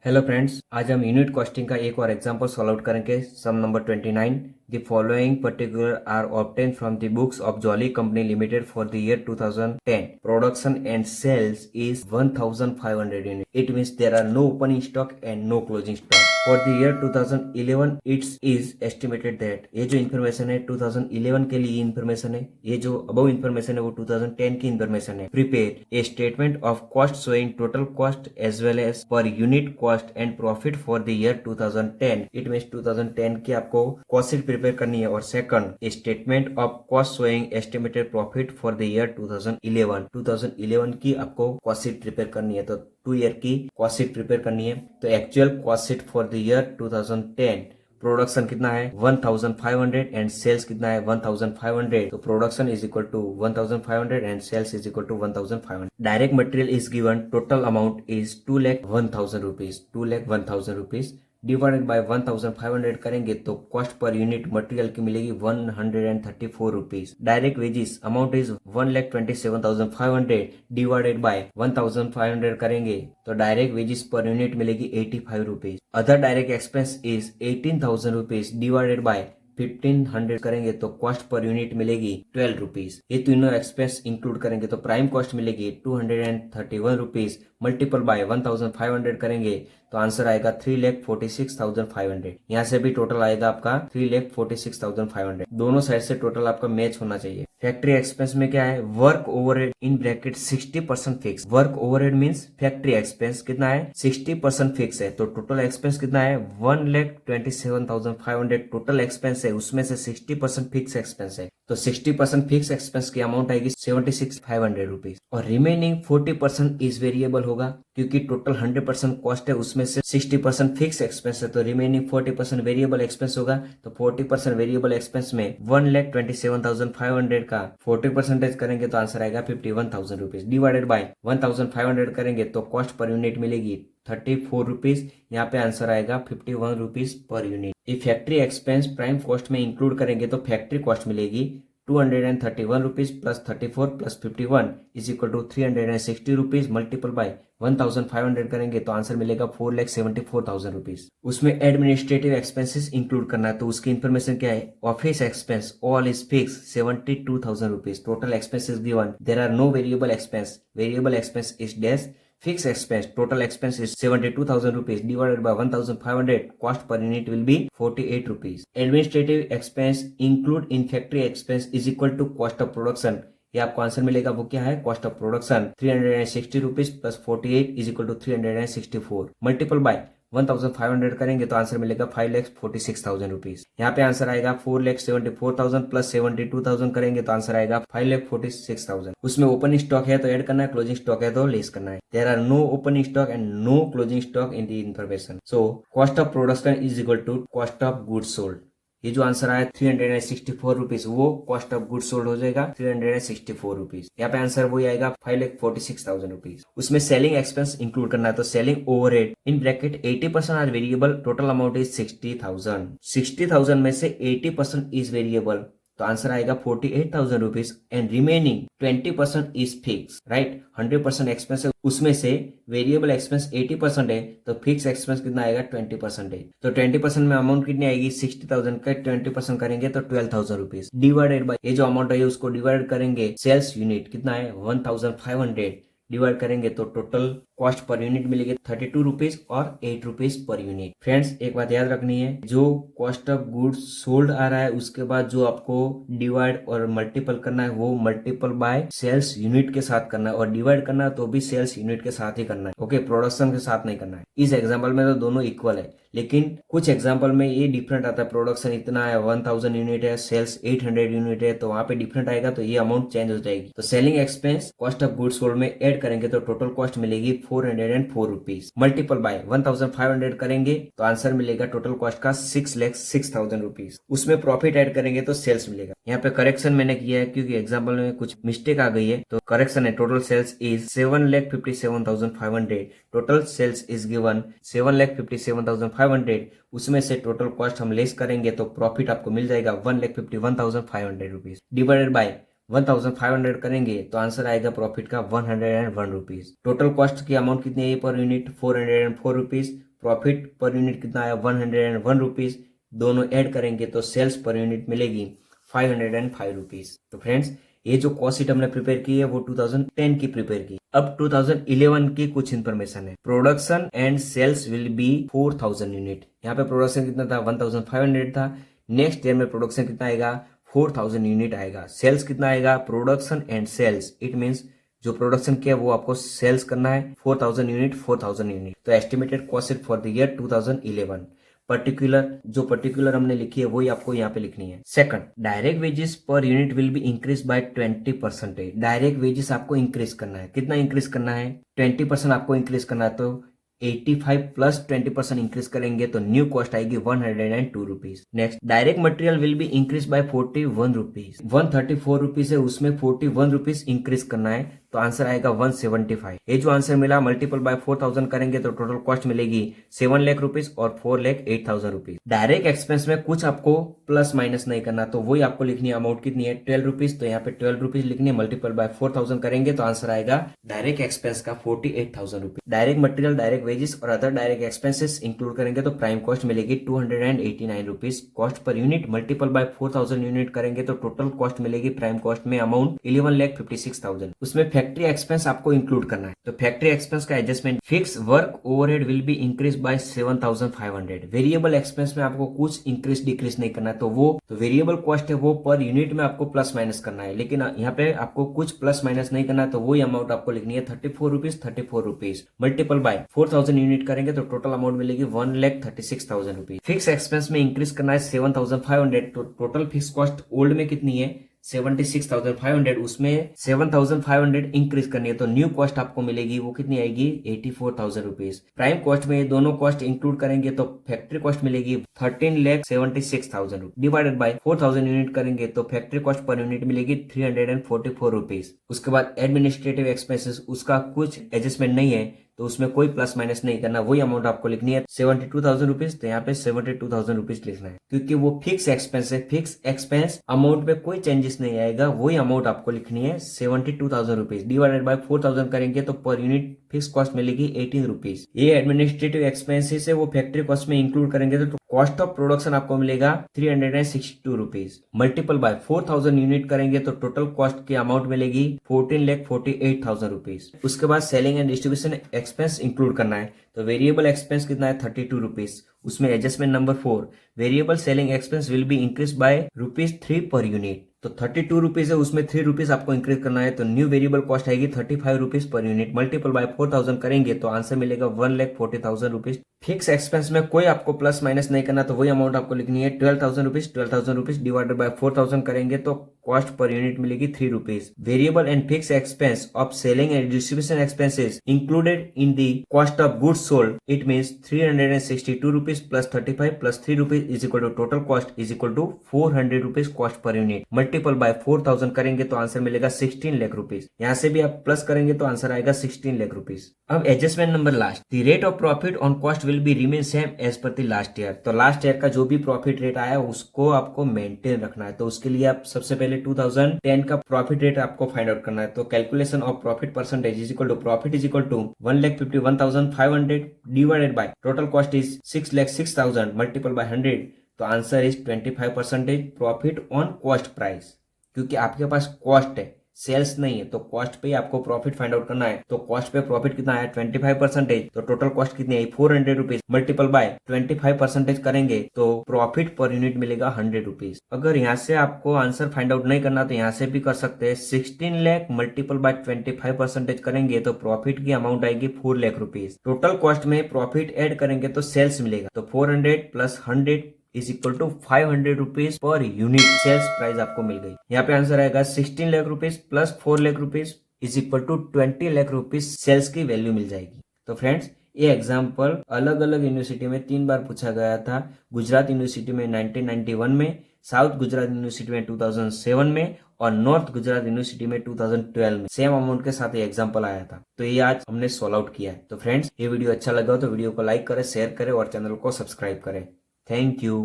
Hello friends, आज हम unit costing का एक और एग्जांपल सॉल्व आउट करेंगे। Sum number 29। The following particular are obtain from the books of Jolly company limited for the year 2010। Production and sales is 1500 unit. It means there are no opening stock and no closing stock. For the year 2011 it's is estimated that, ये जो information है 2011 के लिए information है, ये जो above information है वो 2010 की इन्फॉर्मेशन है। Prepare a statement of cost showing total cost as well as per unit cost and profit for the year 2010। It means 2010 की आपको कॉस्ट शीट प्रिपेयर करनी है। और second, statement of cost showing estimated profit for the year 2011 की आपको cost sheet prepare करनी है। तो 2 ईयर की कॉस्ट शीट प्रिपेयर करनी है। तो actual cost sheet for the year 2010, production कितना है 1500 एंड सेल्स कितना है 1500। तो production is equal to 1500 and sales is equal to 1500। Direct material is given, total amount is 2,01,000 rupees. 2,01,000 rupees divided by 1500 करेंगे तो कॉस्ट पर यूनिट मटेरियल की मिलेगी 134 रुपीज। Direct wages amount is 1,27,500 divided by 1500 करेंगे तो डायरेक्ट वेजिस पर यूनिट मिलेगी 85 rupees. Other direct expense is 18,000 rupees divided by 1500 करेंगे तो कॉस्ट पर यूनिट मिलेगी 12 रुपीज। ये तीनों एक्सपेंस इंक्लूड करेंगे तो प्राइम कॉस्ट मिलेगी 231 रुपीज मल्टीपल बाय 1500 करेंगे तो आंसर आएगा 3,46,500। यहाँ से भी टोटल आएगा आपका 3,46,500। दोनों साइड से टोटल आपका मैच होना चाहिए। फैक्ट्री एक्सपेंस में क्या है, work overhead in bracket 60% fix. Work overhead means factory expense कितना है 60% फिक्स है। तो टोटल एक्सपेंस कितना है 1,27,500 टोटल एक्सपेंस है, उसमें से 60% फिक्स एक्सपेंस है। तो 60% फिक्स एक्सपेंस की अमाउंट आएगी 76,500 रुपीज। और रिमेनिंग 40% इज वेरिएबल होगा, क्योंकि टोटल 100% कॉस्ट है, उसमें से 60% फिक्स एक्सपेंस है। तो रिमेनिंग 40% वेरिएबल एक्सपेंस होगा। तो 40% वेरिएबल एक्सपेंस में 1,27,500 का 40% करेंगे तो आंसर आएगा 51,000 रुपीज डिवाइडेड बाय 1,500 करेंगे तो कॉस्ट पर यूनिट मिलेगी 34 रुपीज। यहाँ पे आंसर आएगा 51 रुपीज पर यूनिट। ये फैक्ट्री एक्सपेंस प्राइम कॉस्ट में इंक्लूड करेंगे तो फैक्ट्री कॉस्ट मिलेगी 231 rupees plus 34 plus 51 is equal to 360 rupees multiple by 1500 करेंगे तो आंसर मिलेगा 4,74,000 रुपीज। उसमें एडमिनिस्ट्रेटिव एक्सपेंसेस इंक्लूड करना है तो उसकी इन्फॉर्मेशन क्या है, office expense all is fix 72,000 rupees. Total expenses given, there are no variable expense. Variable expense is dash fixed expense. Total expense is 72,000 rupees divided by 1,500. Cost per unit will be 48 rupees. Administrative expense include in factory expense is equal to cost of production. ये आपको answer मिलेगा, वो क्या है cost of production 360 rupees plus 48 is equal to 364 multiple by 1500 करेंगे तो answer मिलेगा 5,46,000 rupees. यहाँ पे आंसर आएगा 4,74,000 प्लस 72,000 करेंगे तो आंसर आएगा 5,46,000। उसमें ओपनिंग स्टॉक है तो ऐड करना है, क्लोजिंग स्टॉक है तो लेस करना है। There are no opening stock and no closing stock in the information. So cost of production is equal to cost of goods sold. ये जो आंसर आया 364 रुपीज, वो कॉस्ट ऑफ गुड सोल्ड हो जाएगा 364 रुपीज। यहाँ पे आंसर वही आएगा 5,46,000 रुपीज। उसमें सेलिंग एक्सपेंस इंक्लूड करना है तो selling overhead in bracket 80% are variable, total amount is 60,000। 60,000 में से 80% इज वेरिएबल तो आंसर आएगा 48,000 rupees and remaining 20% is fix. Right, 100% expense है, उसमें से वेरिएबल एक्सपेंस 80% है तो फिक्स एक्सपेंस कितना आएगा 20% है। तो 20% में अमाउंट कितनी आएगी 60,000 का 20% करेंगे तो 12,000 रुपीज डिवाइडेड बाय ये जो अमाउंट है उसको डिवाइड करेंगे सेल्स यूनिट कितना है 1,500 डिवाइड करेंगे तो टोटल कॉस्ट पर यूनिट मिलेगी 32 रुपीज और 8 रुपीज पर यूनिट। फ्रेंड्स, एक बात याद रखनी है, जो कॉस्ट ऑफ गुड्स सोल्ड आ रहा है उसके बाद जो आपको डिवाइड और मल्टीपल करना है वो मल्टीपल बाय सेल्स यूनिट के साथ करना है, और डिवाइड करना है तो भी सेल्स यूनिट के साथ ही करना है। ओके, प्रोडक्शन के साथ नहीं करना है। इस एग्जाम्पल में तो दोनों इक्वल है, लेकिन कुछ एग्जाम्पल में ये डिफरेंट आता है, प्रोडक्शन इतना है 1,000 यूनिट है, सेल्स 800 यूनिट है, तो वहां पे डिफरेंट आएगा तो ये अमाउंट चेंज हो जाएगी। तो selling expense cost of goods sold में ऐड करेंगे तो टोटल कॉस्ट मिलेगी 404 रुपीज मल्टीपल बाय 1,500 करेंगे तो आंसर मिलेगा टोटल कॉस्ट का 6,06,000 रुपीज। उसमें प्रॉफिट ऐड करेंगे तो सेल्स मिलेगा। यहाँ पे करेक्शन मैंने किया है क्योंकि एग्जाम्पल में कुछ मिस्टेक आ गई है, तो करेक्शन है total sales is 7,57,500। Total sales is given 7,57,500, उसमें से टोटल कॉस्ट हम लेस करेंगे तो प्रॉफिट आपको मिल जाएगा 1,51,500 रुपीज डिवाइडेड बाय 1500 करेंगे तो आंसर आएगा प्रॉफिट का 101 रुपीज। टोटल कॉस्ट की अमाउंट कितनी है per unit 404 rupees. Profit per unit कितना आया 101 रुपीज। दोनों ऐड करेंगे तो सेल्स पर यूनिट मिलेगी 505 रुपीज। तो फ्रेंड्स ये जो कॉस्ट शीट हमने प्रिपेयर की है वो 2010 की प्रिपेयर की। अब 2011 की कुछ इन्फॉर्मेशन है। Production and sales will be 4000 unit. यहाँ पे प्रोडक्शन कितना था 1500 था। नेक्स्ट ईयर में प्रोडक्शन कितना आएगा 4000 यूनिट आएगा। सेल्स कितना आएगा production and sales, it means जो प्रोडक्शन किया वो आपको सेल्स करना है 4000 यूनिट 4000 यूनिट। तो estimated cost sheet for the year 2011 particular हमने लिखी है वही आपको यहाँ पे लिखनी है। Second, direct wages per unit will be increase by 20%। Direct wages आपको इंक्रीज करना है। कितना इंक्रीज करना है 20% आपको इंक्रीज करना है। तो 85 प्लस 20% इंक्रीज करेंगे तो न्यू कॉस्ट आएगी 102 rupees. Next, direct material will be increase bye 41 rupees. 134 rupees है उसमें 41 रुपीज इंक्रीज करना है तो आंसर आएगा 175। ये जो आंसर मिला मल्टीपल बाय 4000 करेंगे तो टोटल कॉस्ट मिलेगी 7 लाख रुपीज और 4 लाख 8000 रुपीज। डायरेक्ट एक्सपेंस में कुछ आपको प्लस माइनस नहीं करना, तो वही आपको लिखनी है। अमाउंट कितनी है 12 रुपीज, तो यहाँ पे 12 रुपीज लिखनी है। मल्टीपल बाय 4000 करेंगे तो आंसर आएगा डायरेक्ट एक्सपेंस का 48,000 rupees. Direct material, direct wages और अदर डायरेक्ट एक्सपेंसेस इंक्लूड करेंगे तो प्राइम कॉस्ट मिलेगी 289 rupees. Cost per unit multiple by 4000 unit करेंगे तो टोटल कॉस्ट मिलेगी प्राइम कॉस्ट में अमाउंट 11,56,000। उसमें फैक्ट्री एक्सपेंस आपको इंक्लूड करना है। तो फैक्ट्री एक्सपेंस का adjustment, fix work overhead will be increase bye 7,500। Variable expense में आपको कुछ इंक्रीज डिक्रीज नहीं करना है। तो वो तो वेरिएबल कॉस्ट है वो पर यूनिट में आपको प्लस माइनस करना है, लेकिन यहाँ पे आपको कुछ प्लस माइनस नहीं करना है। तो वही अमाउंट आपको लिखनी है 34 रुपीज मल्टीपल बाय 4000 यूनिट करेंगे तो टोटल अमाउंट मिलेगी 1,36,000 रुपीज। फिक्स एक्सपेंस में इंक्रीज करना है 7,500। तो टोटल फिक्स कॉस्ट ओल्ड में कितनी है 76,500, उसमें 7,500 इंक्रीज करनी है तो न्यू कॉस्ट आपको मिलेगी वो कितनी आएगी 84,000 रुपीज। प्राइम कॉस्ट में ये दोनों कॉस्ट इंक्लूड करेंगे तो फैक्ट्री कॉस्ट मिलेगी 13,76,000 रुपीज। डिवाइडेड बाय 4000 यूनिट करेंगे तो फैक्ट्री कॉस्ट पर यूनिट मिलेगी 344 रुपीज। उसके बाद एडमिनिस्ट्रेटिव एक्सपेंसेस, उसका कुछ एडजस्टमेंट नहीं है तो उसमें कोई प्लस माइनस नहीं करना, वही अमाउंट आपको लिखनी है 72,000 रुपीज। तो यहाँ पे 72,000 रुपीज लिखना है क्योंकि वो फिक्स एक्सपेंस है। फिक्स एक्सपेंस अमाउंट में कोई चेंजेस नहीं आएगा, वही अमाउंट आपको लिखनी है 72,000 रुपीज। डिवाइडेड बाय 4000 करेंगे तो पर यूनिट फिक्स कॉस्ट मिलेगी 18 रुपीज। ये एडमिनिस्ट्रेटिव एक्सपेंसेस है वो फैक्ट्री कॉस्ट में इंक्लूड करेंगे तो कॉस्ट ऑफ प्रोडक्शन आपको मिलेगा 362 रुपीज। मल्टीपल बाय 4000 यूनिट करेंगे तो टोटल कॉस्ट की अमाउंट मिलेगी 14,48,000 रुपीज। उसके बाद selling and distribution expense include करना है तो वेरिएबल एक्सपेंस कितना है 32 रुपीज। उसमें adjustment number 4, variable selling expense will be increase bye ₹3 per unit. तो 32 रुपीज है उसमें 3 रुपीज आपको इंक्रीज करना है तो न्यू वेरिएबल कॉस्ट आएगी 35 rupees per unit. Multiple by 4000 करेंगे तो आंसर मिलेगा 1,40,000 रुपीज। फिक्स एक्सपेंस में कोई आपको प्लस माइनस नहीं करना तो वही अमाउंट आपको लिखनी है 12,000 रुपीज। 12,000 रुपीज डिवाइडेड बाय 4000 करेंगे तो कॉस्ट पर यूनिट मिलेगी 3 rupees. Variable and fix expense of selling and distribution expenses included in the cost of goods sold, it means 362 rupees plus 35 plus 3 rupees is equal to total cost is equal to 400 rupees cost per unit. Multiple by 4000 करेंगे तो answer मिलेगा 16 lakh rupees. यहाँ से भी आप plus करेंगे तो answer आएगा 16 लाख रुपीज। अब adjustment number last, the rate of profit on cost will be remain same as per the last year. तो लास्ट ईयर का जो भी प्रॉफिट रेट आया उसको आपको मेंटेन रखना है। तो उसके लिए आप सबसे पहले 2010 का प्रॉफिट रेट आपको फाइंड आउट करना है। तो calculation of profit percentage is equal to profit is equal to 1,51,500 divided by total cost is 6,06,000 multiple by 100। तो answer is 25% profit on cost price, क्योंकि आपके पास कॉस्ट है सेल्स नहीं है तो कॉस्ट पे ही आपको प्रॉफिट फाइंड आउट करना है। तो कॉस्ट पे प्रॉफिट कितना है 25%, तो टोटल कॉस्ट कितनी है 400 रुपीज मल्टीपल बाय 25% करेंगे तो प्रॉफिट पर यूनिट मिलेगा 100 रुपीज। अगर यहाँ से आपको आंसर फाइंड आउट नहीं करना तो यहाँ से भी कर सकते हैं। 16 लाख मल्टीपल बाय 25% करेंगे तो प्रॉफिट की अमाउंट आएगी 4 लाख रुपीज। टोटल कॉस्ट में प्रॉफिट एड करेंगे तो सेल्स मिलेगा, तो 400 plus 100 is equal to 500 rupees per unit sales price आपको मिल गई। यहाँ पे आंसर आएगा 16 lakh rupees plus 4 lakh rupees is equal to 20 lakh rupees sales की वैल्यू मिल जाएगी। तो फ्रेंड्स ये एग्जाम्पल अलग अलग यूनिवर्सिटी में 3 बार पूछा गया था। गुजरात यूनिवर्सिटी में 1991 में, साउथ गुजरात यूनिवर्सिटी में 2007 में और नॉर्थ गुजरात यूनिवर्सिटी में 2012 में सेम अमाउंट के साथ ये एग्जाम्पल आया था। तो ये आज हमने सॉल्व आउट किया है। तो फ्रेंड्स ये वीडियो अच्छा लगा तो वीडियो को लाइक करें, शेयर करें और चैनल को सब्सक्राइब करें। Thank you.